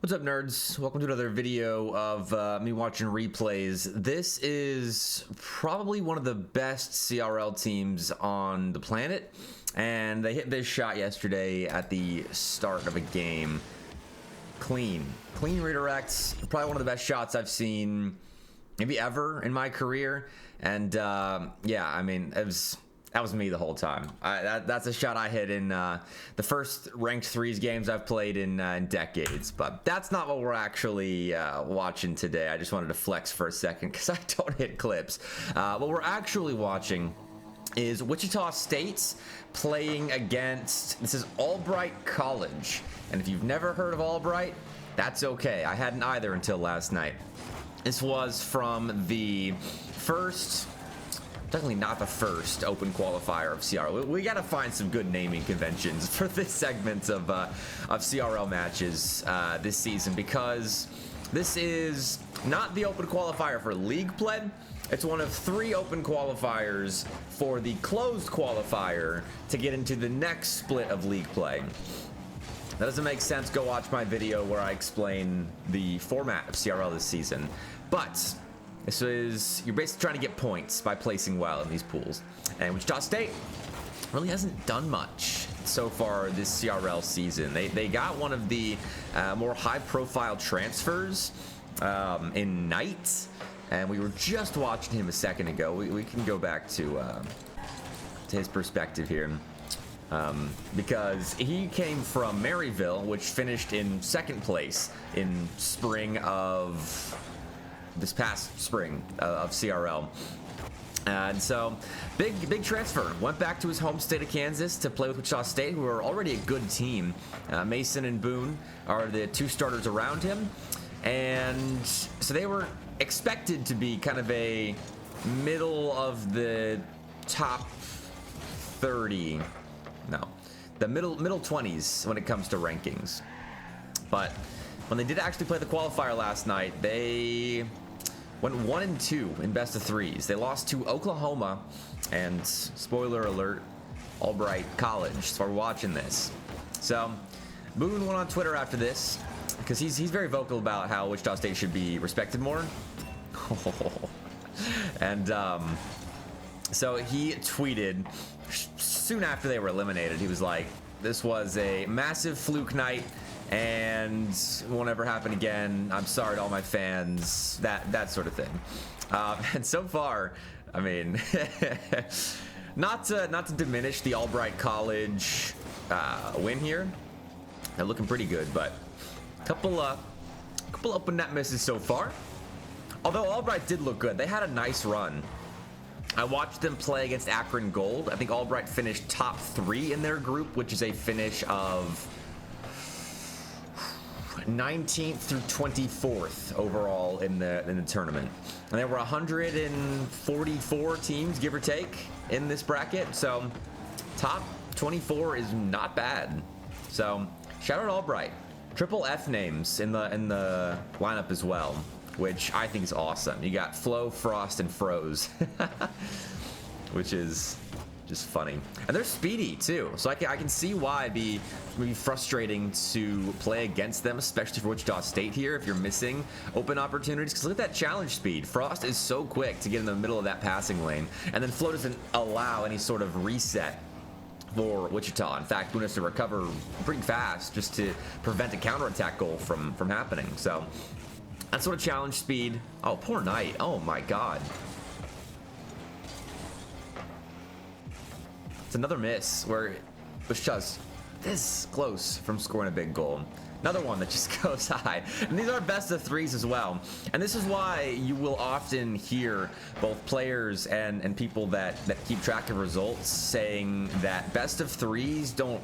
What's up, nerds? Welcome to another video of me watching replays. This is probably one of the best CRL teams on the planet, and they hit this shot yesterday at the start of a game. Clean redirects. Probably one of the best shots I've seen maybe ever in my career. And yeah, I mean, that was me the whole time. That's a shot I hit in the first ranked threes games I've played in decades. But that's not what we're actually watching today. I just wanted to flex for a second because I don't hit clips. What we're actually watching is Wichita State playing against, this is Albright College. And if you've never heard of Albright, that's okay. I hadn't either until last night. This was from the first, definitely not the first open qualifier of CRL. We got to find some good naming conventions for this segment of CRL matches this season, because this is not the open qualifier for league play. It's one of 3 open qualifiers for the closed qualifier to get into the next split of league play. That doesn't make sense. Go watch my video where I explain the format of CRL this season. But this is, you're basically trying to get points by placing well in these pools. And Wichita State really hasn't done much so far this CRL season. They got one of the more high-profile transfers in Knight, and we were just watching him a second ago. We can go back to his perspective here. Because he came from Maryville, which finished in second place in spring of this past spring of CRL. And so big transfer. Went back to his home state of Kansas to play with Wichita State, who are already a good team. Mason and Boone are the 2 starters around him. And so they were expected to be kind of a middle of the top 30. No, the middle 20s when it comes to rankings. But when they did actually play the qualifier last night, they went 1-2 in best of 3s. They lost to Oklahoma, and spoiler alert, Albright College. So we're watching this. So Boone went on Twitter after this because he's very vocal about how Wichita State should be respected more. And so he tweeted soon after they were eliminated. He was like, this was a massive fluke night and won't ever happen again. I'm sorry to all my fans, that sort of thing. And so far, I mean, not to diminish the Albright College win here. They're looking pretty good, but a couple open net misses so far. Although Albright did look good. They had a nice run. I watched them play against Akron Gold. I think Albright finished top 3 in their group, which is a finish of 19th through 24th overall in the tournament. And there were 144 teams, give or take, in this bracket. So top 24 is not bad. So shout out Albright. Triple F names in the lineup as well, which I think is awesome. You got Flo, Frost, and Froze, which is just funny. And they're speedy too, so I can see why it'd be frustrating to play against them, especially for Wichita State here if you're missing open opportunities. Because look at that challenge speed. Frost is so quick to get in the middle of that passing lane, and then Flo doesn't allow any sort of reset for Wichita. In fact, Boone has to recover pretty fast just to prevent a counterattack goal from happening. So that sort of challenge speed. Oh, poor Knight. Oh my god. It's another miss where Wichita's this close from scoring a big goal. Another one that just goes high. And these are best of 3s as well. And this is why you will often hear both players and people that keep track of results saying that best of 3s don't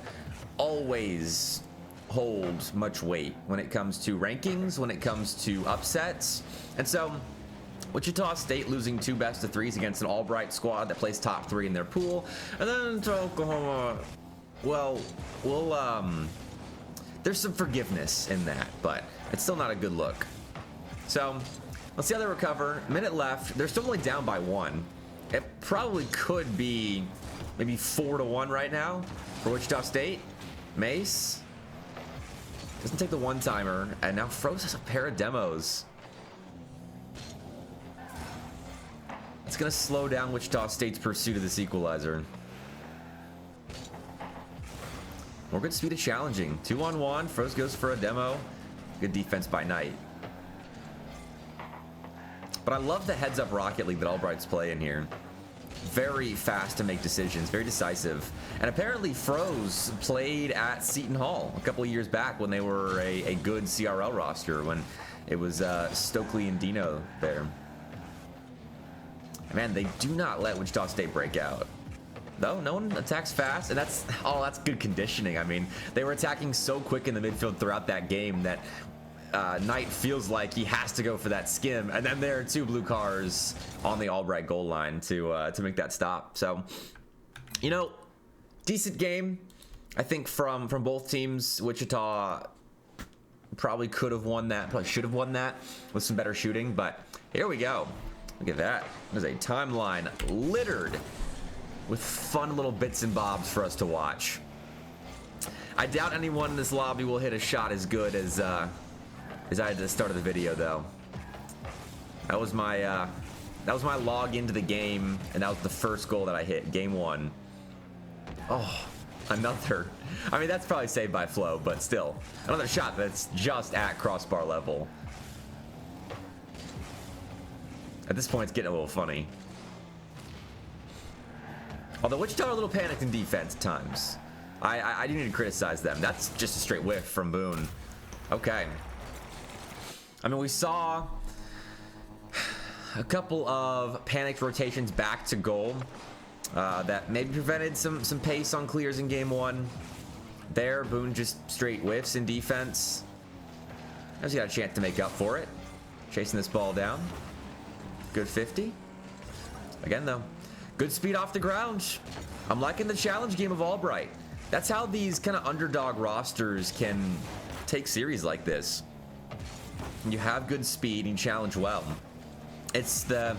always hold much weight when it comes to rankings, when it comes to upsets. And so Wichita State losing 2 best of 3s against an Albright squad that plays top 3 in their pool, and then to Oklahoma, well, there's some forgiveness in that, but it's still not a good look. So let's see how they recover. Minute left. They're still only down by 1. It probably could be maybe 4-1 right now for Wichita State. Mace Doesn't take the one-timer, and now Froze has a pair of demos. It's going to slow down Wichita State's pursuit of this equalizer. More good speed of challenging. 2-on-1. Froze goes for a demo. Good defense by Knight. But I love the heads-up Rocket League that Albright's play in here. Very fast to make decisions, very decisive. And apparently Froze played at Seton Hall a couple of years back when they were a good CRL roster, when it was Stokely and Dino there. Man, they do not let Wichita State break out. No one attacks fast, and that's good conditioning. I mean, they were attacking so quick in the midfield throughout that game that Knight feels like he has to go for that skim, and then there are 2 blue cars on the Albright goal line to make that stop. So, you know, decent game, I think, from both teams. Wichita probably could have won that, probably should have won that with some better shooting, but here we go. Look at that. There's a timeline littered with fun little bits and bobs for us to watch. I doubt anyone in this lobby will hit a shot as good as I had at the start of the video, though. That was my log into the game, and that was the first goal that I hit, game 1. Oh, another. I mean, that's probably saved by flow, but still, another shot that's just at crossbar level. At this point, it's getting a little funny. Although Wichita are a little panicked in defense at times. I didn't even criticize them. That's just a straight whiff from Boone. Okay. I mean, we saw a couple of panicked rotations back to goal that maybe prevented some pace on clears in game 1. There, Boone just straight whiffs in defense. He's got a chance to make up for it. Chasing this ball down. Good 50. Again, though, good speed off the ground. I'm liking the challenge game of Albright. That's how these kind of underdog rosters can take series like this. You have good speed and you challenge well. It's the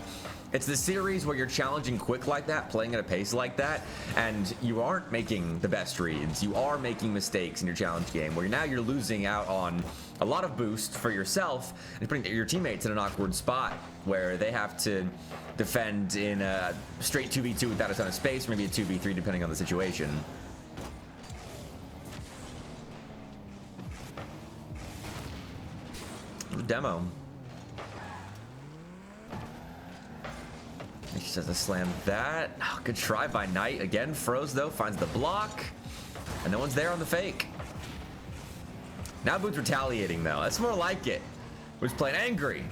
series where you're challenging quick like that, playing at a pace like that, and you aren't making the best reads. You are making mistakes in your challenge game, where now you're losing out on a lot of boost for yourself and putting your teammates in an awkward spot where they have to defend in a straight 2v2 without a ton of space, or maybe a 2v3 depending on the situation. Demo. He just has to slam that. Oh, good try by Knight. Again, Froze, though, finds the block. And no one's there on the fake. Now Boone's retaliating, though. That's more like it. Boone's playing angry.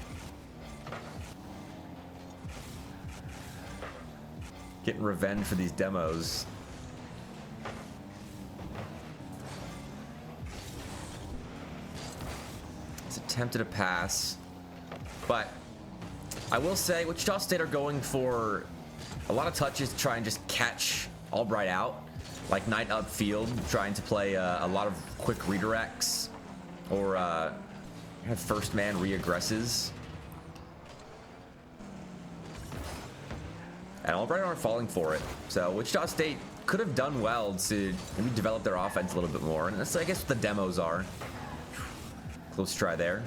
Getting revenge for these demos. It's attempted a pass. But I will say Wichita State are going for a lot of touches to try and just catch Albright out. Like Knight upfield, trying to play a lot of quick redirects. Or have first man re-aggresses. And Albright aren't falling for it. So Wichita State could have done well to maybe develop their offense a little bit more. And that's, I guess, what the demos are. Close try there.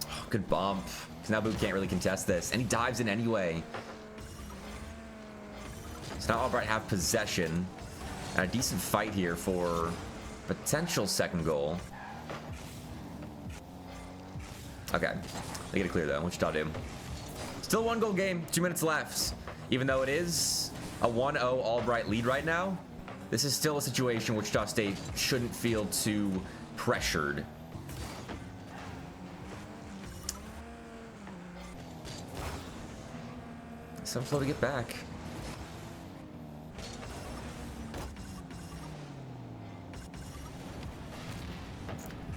Oh, good bump. Because now Boone can't really contest this. And he dives in anyway. So now Albright have possession. And a decent fight here for potential second goal. Okay, they get it clear though. Wichita do. Still 1-goal game, 2 minutes left. Even though it is a 1-0 Albright lead right now, this is still a situation Wichita State shouldn't feel too pressured. Some flow to get back.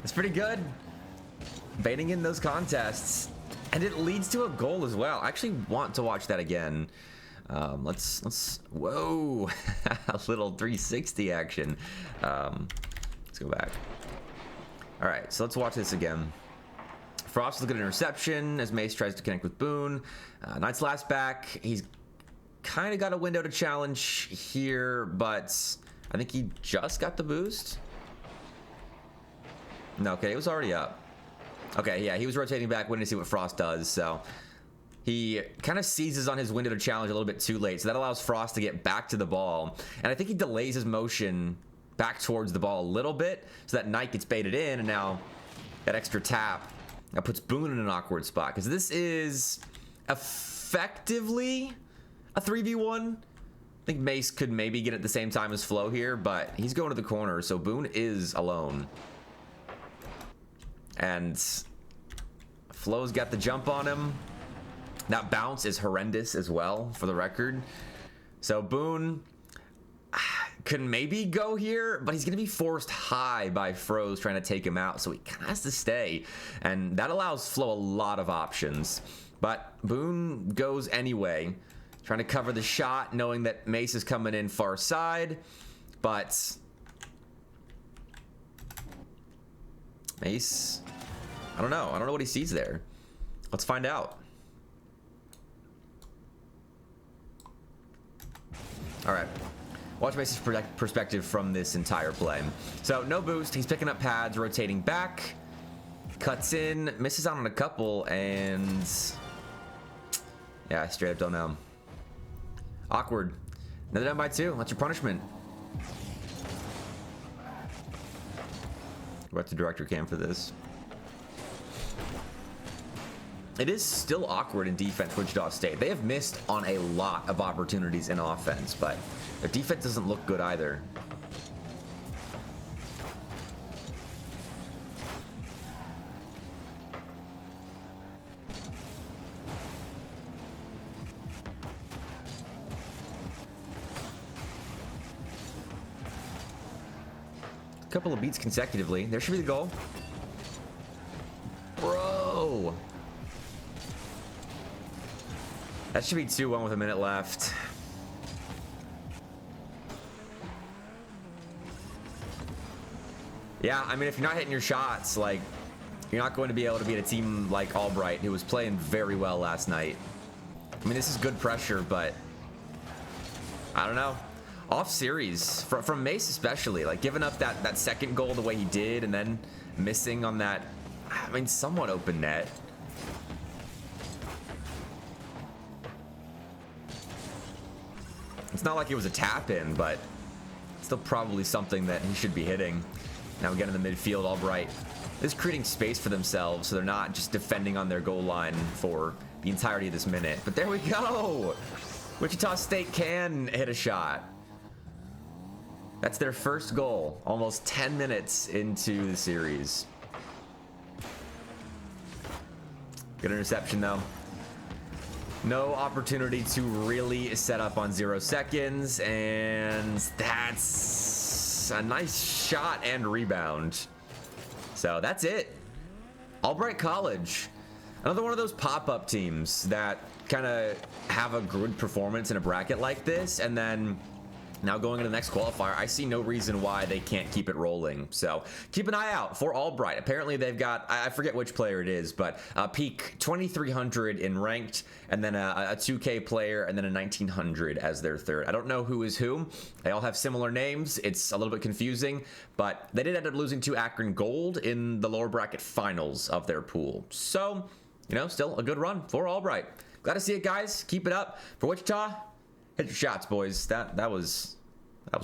It's pretty good. Baiting in those contests, and it leads to a goal as well. I actually want to watch that again. Let's whoa, a little 360 action. Let's go back. All right, so let's watch this again. Frost looking at interception as Mace tries to connect with Boone. Knight's last back. He's kind of got a window to challenge here, but I think he just got the boost. No, okay, it was already up. Okay, yeah, he was rotating back, waiting to see what Frost does, so he kind of seizes on his window to challenge a little bit too late, so that allows Frost to get back to the ball, and I think he delays his motion back towards the ball a little bit, so that Knight gets baited in, and now that extra tap that puts Boone in an awkward spot, because this is effectively a 3v1. I think Mace could maybe get at the same time as Flo here, but he's going to the corner, so Boone is alone. And Flo's got the jump on him. That bounce is horrendous as well, for the record. So Boone can maybe go here, but he's going to be forced high by Froze trying to take him out, so he kind of has to stay. And that allows Flo a lot of options. But Boone goes anyway, trying to cover the shot, knowing that Mace is coming in far side. But Mace, I don't know what he sees there. Let's find out. All right, watch Mace's perspective from this entire play. So no boost, he's picking up pads, rotating back, cuts in, misses out on a couple, and yeah, straight up don't know. Awkward. Another down by 2. That's your punishment. We're at the director cam for this. It is still awkward in defense, Wichita State. They have missed on a lot of opportunities in offense, but their defense doesn't look good either. A couple of beats consecutively. There should be the goal. Bro. That should be 2-1 with a minute left. Yeah, I mean, if you're not hitting your shots, like, you're not going to be able to beat a team like Albright, who was playing very well last night. I mean, this is good pressure, but I don't know. Off series, from Mace especially, like giving up that second goal the way he did, and then missing on that, I mean, somewhat open net. It's not like it was a tap in, but still probably something that he should be hitting. Now we get in the midfield, Albright is creating space for themselves, so they're not just defending on their goal line for the entirety of this minute. But there we go. Wichita State can hit a shot. That's their first goal, almost 10 minutes into the series. Good interception though. No opportunity to really set up on 0 seconds, and that's a nice shot and rebound. So that's it. Albright College. Another one of those pop-up teams that kind of have a good performance in a bracket like this, and then now going into the next qualifier, I see no reason why they can't keep it rolling. So keep an eye out for Albright. Apparently they've got, I forget which player it is, but peak 2,300 in ranked, and then a 2K player, and then a 1,900 as their third. I don't know who is who. They all have similar names. It's a little bit confusing, but they did end up losing to Akron Gold in the lower bracket finals of their pool. So, you know, still a good run for Albright. Glad to see it, guys. Keep it up. For Wichita, hit your shots, boys. That was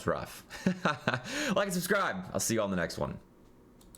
rough. Like and subscribe. I'll see you on the next one.